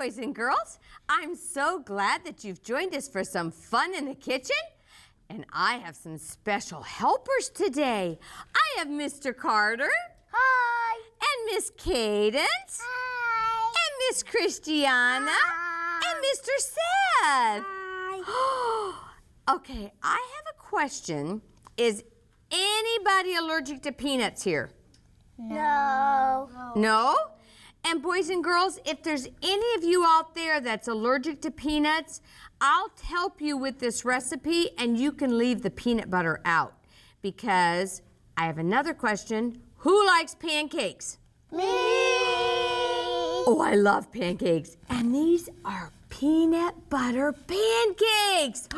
boys and girls. I'm so glad that you've joined us for some fun in the kitchen. And I have some special helpers today. I have Mr. Carter. Hi. And Miss Cadence. Hi. And Miss Christiana. Hi. And Mr. Seth. Hi. Okay, I have a question. Is anybody allergic to peanuts here? No. No? And boys and girls, if there's any of you out there that's allergic to peanuts, I'll help you with this recipe and you can leave the peanut butter out. Because I have another question. Who likes pancakes? Me. Oh, I love pancakes. And these are peanut butter pancakes.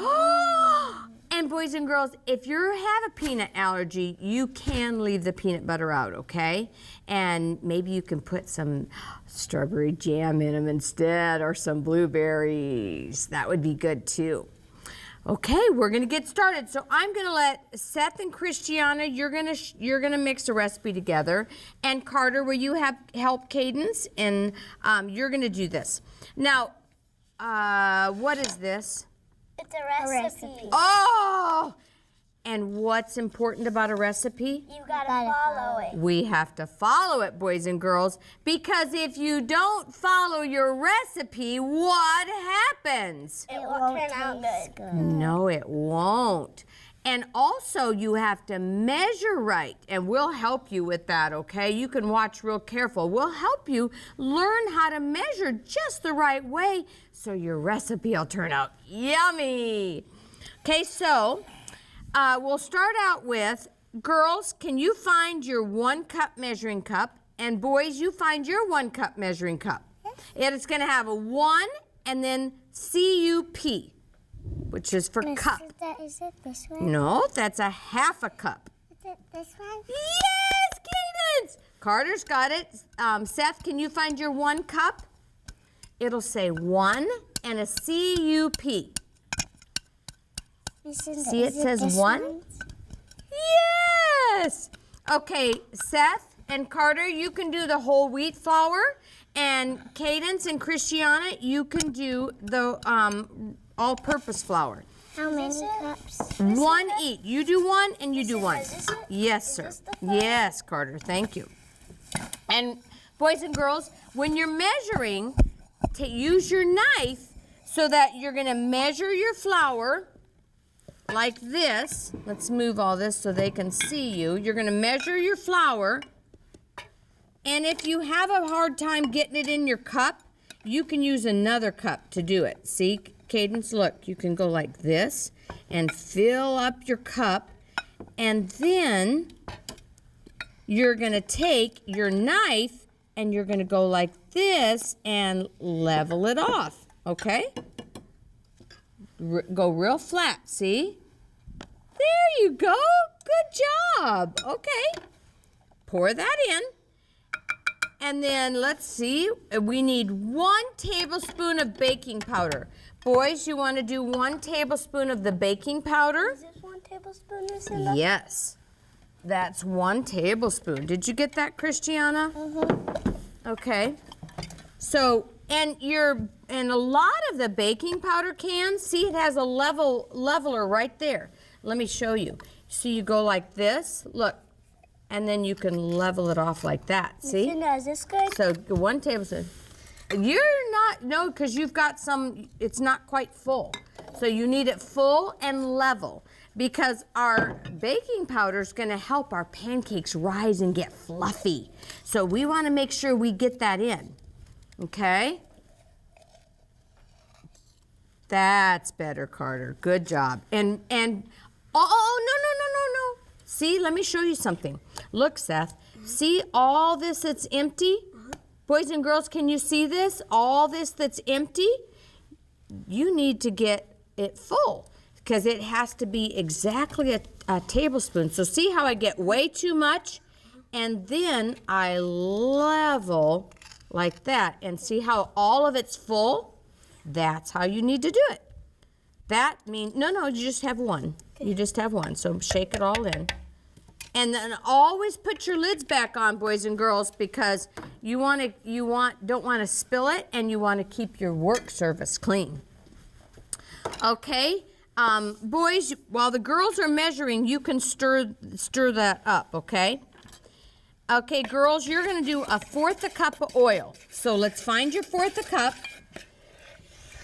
And boys and girls, if you have a peanut allergy, you can leave the peanut butter out, okay? And maybe you can put some strawberry jam in them instead, or some blueberries. That would be good too. Okay, we're gonna get started. So I'm gonna let Seth and Christiana, you're gonna mix a recipe together. And Carter, will you help Cadence? And you're gonna do this. Now, what is this? It's a recipe. Oh! And what's important about a recipe? You gotta follow it. We have to follow it, boys and girls, because if you don't follow your recipe, what happens? It won't turn out good. No, it won't. And also, you have to measure right, and we'll help you with that, okay? You can watch real careful. We'll help you learn how to measure just the right way so your recipe will turn out yummy. Okay, so we'll start out with, girls, can you find your 1 cup measuring cup? And boys, you find your 1 cup measuring cup. And it's gonna have a 1 and then C-U-P, which is for cup. Is it this one? No, that's a 1/2 cup. Is it this one? Yes, Cadence! Carter's got it. Seth, can you find your 1 cup? It'll say 1 and a C-U-P. See, it says 1? Yes! Okay, Seth and Carter, you can do the whole wheat flour. And Cadence and Christiana, you can do the all-purpose flour. How many cups? 1 each. You do 1 and you do 1. Is this it? Yes, sir. Is this the flour? Yes, Carter. Thank you. And boys and girls, when you're measuring, use your knife so that you're going to measure your flour like this. Let's move all this so they can see you. You're going to measure your flour. And if you have a hard time getting it in your cup, you can use another cup to do it. See, Cadence, look, you can go like this and fill up your cup. And then you're going to take your knife and you're going to go like this and level it off, okay? Go real flat, see? There you go. Good job. Okay. Pour that in. And then let's see, we need 1 tablespoon of baking powder. Boys, you want to do 1 tablespoon of the baking powder? Is this 1 tablespoon, Cinda? Yes. That's 1 tablespoon. Did you get that, Christiana? Mm-hmm. Okay. So, and a lot of the baking powder cans, see it has a leveler right there. Let me show you. So you go like this, look, and then you can level it off like that, see? Cinda, is this good? So 1 tablespoon. You're not, no, because you've got some, it's not quite full. So you need it full and level because our baking powder is going to help our pancakes rise and get fluffy. So we want to make sure we get that in, okay? That's better, Carter. Good job. And oh, no. See, let me show you something. Look, Seth. See all this that's empty? Boys and girls, can you see this? All this that's empty? You need to get it full because it has to be exactly a tablespoon. So see how I get way too much? And then I level like that. And see how all of it's full? That's how you need to do it. That means, no, you just have 1. You just have 1. So shake it all in. And then always put your lids back on, boys and girls, because don't want to spill it, and you want to keep your work surface clean. Okay, boys, while the girls are measuring, you can stir that up, okay? Okay, girls, you're gonna do 1/4 cup of oil. So let's find your 1/4 cup.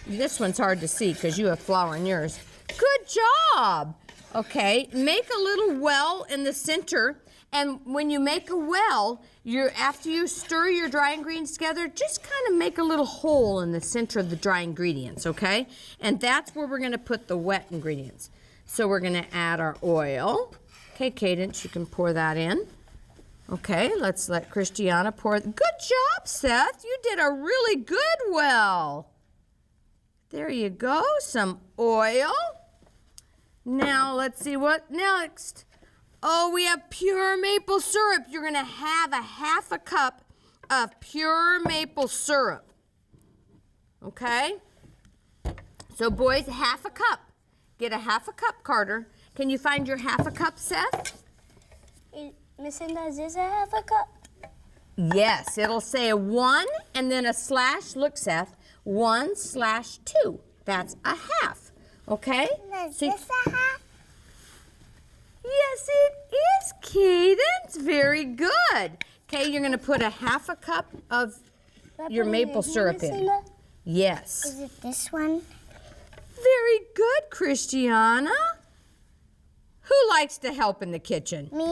This one's hard to see because you have flour in yours. Good job. Okay, make a little well in the center, and when you make a well, after you stir your dry ingredients together, just kind of make a little hole in the center of the dry ingredients, okay? And that's where we're gonna put the wet ingredients. So we're gonna add our oil. Okay, Cadence, you can pour that in. Okay, let's let Christiana pour. Good job, Seth. You did a really good well. There you go, some oil. Now, let's see what next. Oh, we have pure maple syrup. You're gonna have 1/2 cup of pure maple syrup. Okay? So boys, 1/2 cup. Get 1/2 cup, Carter. Can you find your 1/2 cup, Seth? Miss Cinda, is this 1/2 cup? Yes, it'll say a 1 and then a slash. Look, Seth, 1/2. That's 1/2. Okay? Is this a 1/2? Yes, it is, Cadence. Very good. Okay, you're going to put 1/2 cup of your maple syrup in. Yes. Is it this one? Very good, Christiana. Who likes to help in the kitchen? Me.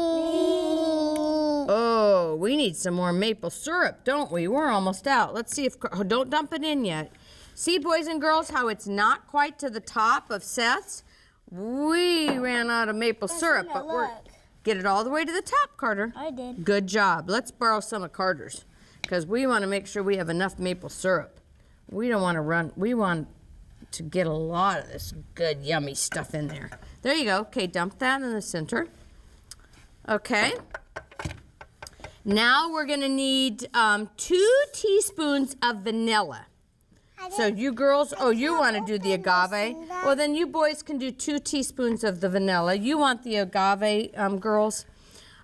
Oh, we need some more maple syrup, don't we? We're almost out. Let's see if, don't dump it in yet. See, boys and girls, how it's not quite to the top of Seth's? We ran out of maple syrup, but we're, get it all the way to the top, Carter. I did. Good job. Let's borrow some of Carter's because we want to make sure we have enough maple syrup. We don't want to run, we want to get a lot of this good, yummy stuff in there. There you go. Okay, dump that in the center. Okay. Now we're going to need 2 teaspoons of vanilla. So you girls, oh, you want to do the agave? Well, then you boys can do 2 teaspoons of the vanilla. You want the agave, girls?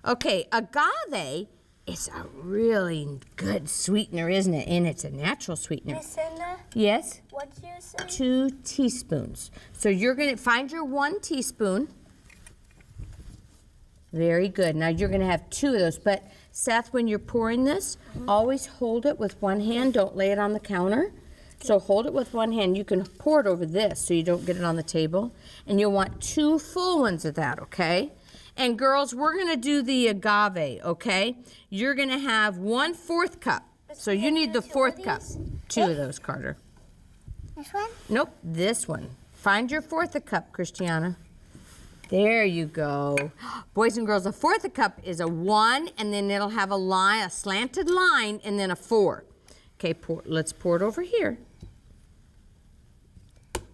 Okay, agave is a really good sweetener, isn't it? And it's a natural sweetener. Miss Cinda? Yes? What'd you say? 2 teaspoons. So you're going to find your 1 teaspoon. Very good. Now you're going to have 2 of those. But Seth, when you're pouring this, always hold it with one hand. Don't lay it on the counter. So hold it with one hand. You can pour it over this so you don't get it on the table. And you'll want 2 full ones of that, okay? And girls, we're going to do the agave, okay? You're going to have 1/4 cup. So you need the 4th cup. 2 of those, Carter. This one? Nope, this one. Find your 4th cup, Christiana. There you go. Boys and girls, a 4th cup is a 1, and then it'll have a line, a slanted line, and then a 4. Okay, let's pour it over here.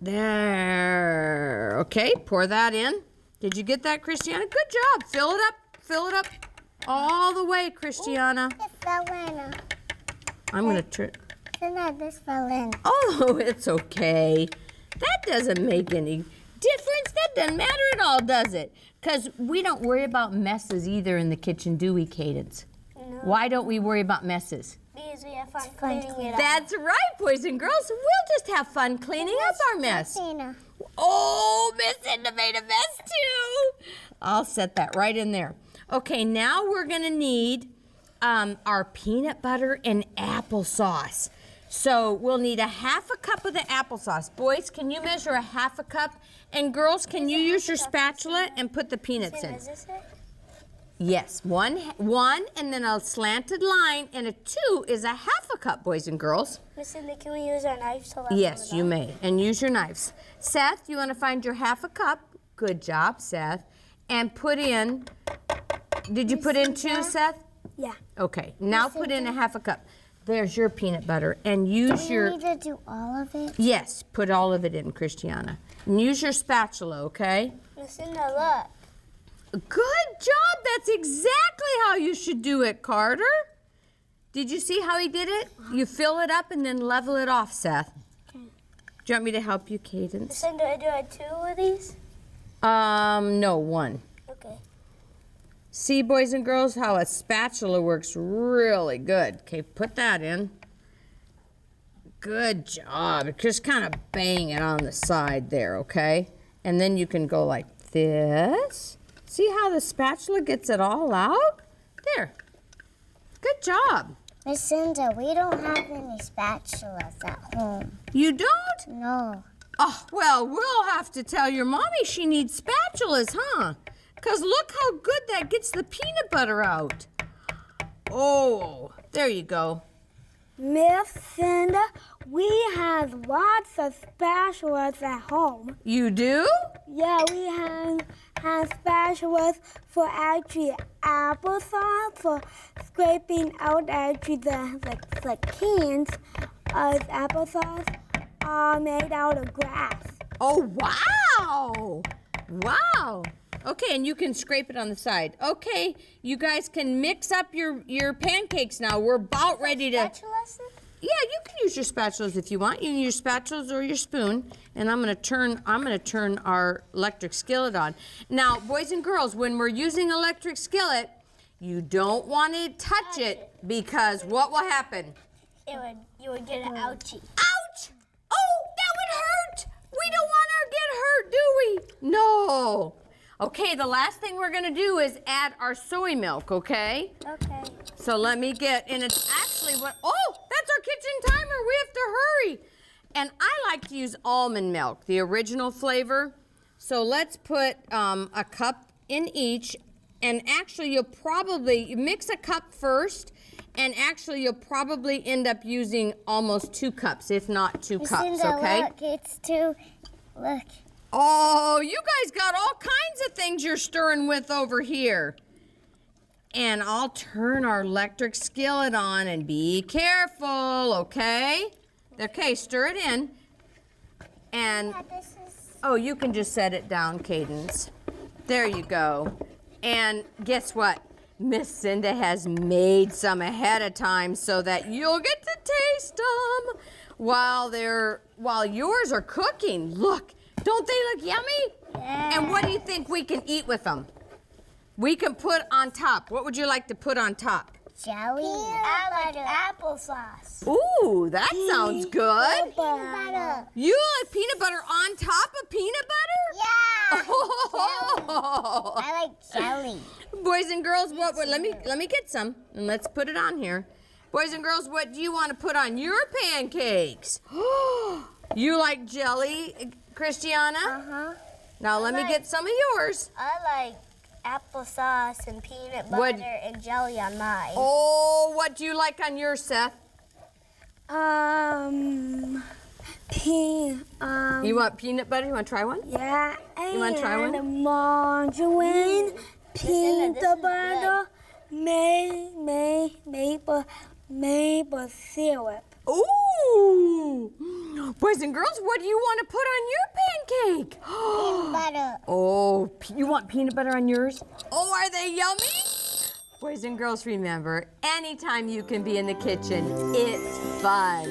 There. Okay, pour that in. Did you get that, Christiana? Good job. Fill it up. Fill it up all the way, Christiana. It fell in. I'm going to turn. This fell in. Oh, it's okay. That doesn't make any difference. That doesn't matter at all, does it? Because we don't worry about messes either in the kitchen, do we, Cadence? No. Why don't we worry about messes? Because we have fun cleaning it up. That's right, boys and girls. We'll just have fun cleaning up our mess. Oh, Miss Cinda made a mess too. I'll set that right in there. Okay, now we're going to need our peanut butter and applesauce. So we'll need 1/2 cup of the applesauce. Boys, can you measure 1/2 cup? And girls, can you use your spatula and put the peanuts in? Is this it? Yes, one, and then a slanted line, and a 2 is 1/2 cup, boys and girls. Miss Cinda, can we use our knives to level Yes, it you up? may, and use your knives. Seth, you want to find your 1/2 cup? Good job, Seth. And put in, did you put in 2, Seth? Yeah. Okay, now put in 1/2 cup. There's your peanut butter, and use Do your... you need to do all of it? Yes, put all of it in, Christiana. And use your spatula, okay? Miss Cinda, look. Good job. That's exactly how you should do it, Carter. Did you see how he did it? You fill it up and then level it off, Seth. Do you want me to help you, Miss Cadence? Cinda, do I 2 of these? No, 1. Okay. See, boys and girls, how a spatula works really good. Okay, put that in. Good job. Just kind of bang it on the side there, okay? And then you can go like this. See how the spatula gets it all out? There. Good job. Miss Cinda, we don't have any spatulas at home. You don't? No. Oh, well, we'll have to tell your mommy she needs spatulas, huh? Because look how good that gets the peanut butter out. Oh, there you go. Miss Cinda, we have lots of spatulas at home. You do? Yeah, we have spatulas for actually applesauce, for scraping out actually the cans of applesauce made out of grass. Oh, wow. Wow. Okay, and you can scrape it on the side. Okay, you guys can mix up your pancakes now. We're about ready to... Spatulas? Yeah, you can use your spatulas if you want. You can use spatulas or your spoon. And I'm gonna turn our electric skillet on. Now, boys and girls, when we're using electric skillet, you don't want to touch it because what will happen? You would get an ouchie. Ouch! Oh, that would hurt! We don't want her to get hurt, do we? No. Okay, the last thing we're gonna do is add our soy milk, okay? Okay. So let me and it's actually that's our kitchen timer. We have to hurry. And I like to use almond milk, the original flavor. So let's put a cup in each. And actually, you mix a cup first. And actually, you'll probably end up using almost 2 cups, if not 2 cups, Cinda, okay? Look, it's 2. Look. Oh, you guys got all kinds of things you're stirring with over here. And I'll turn our electric skillet on and be careful, okay? Okay, stir it in. And, oh, you can just set it down, Cadence. There you go. And guess what? Miss Cinda has made some ahead of time so that you'll get to taste them while yours are cooking. Look, don't they look yummy? Yeah. And what do you think we can eat with them? We can put on top. What would you like to put on top? Jelly. I like applesauce. Ooh, that sounds good. Peanut butter. You like peanut butter on top of peanut butter? Yeah. Oh. I like jelly. Boys and girls, let me get some and let's put it on here. Boys and girls, what do you want to put on your pancakes? You like jelly, Christiana? Uh-huh. Now let me get some of yours. I like applesauce and peanut butter and jelly on mine. Oh, what do you like on yours, Seth? You want peanut butter? You want to try one? Yeah, You wanna try one? and margarine, peanut butter, maple syrup. Ooh! Boys and girls, what do you want to put on your pancake? Peanut butter. Oh, you want peanut butter on yours? Oh, are they yummy? Boys and girls, remember, anytime you can be in the kitchen, it's fun.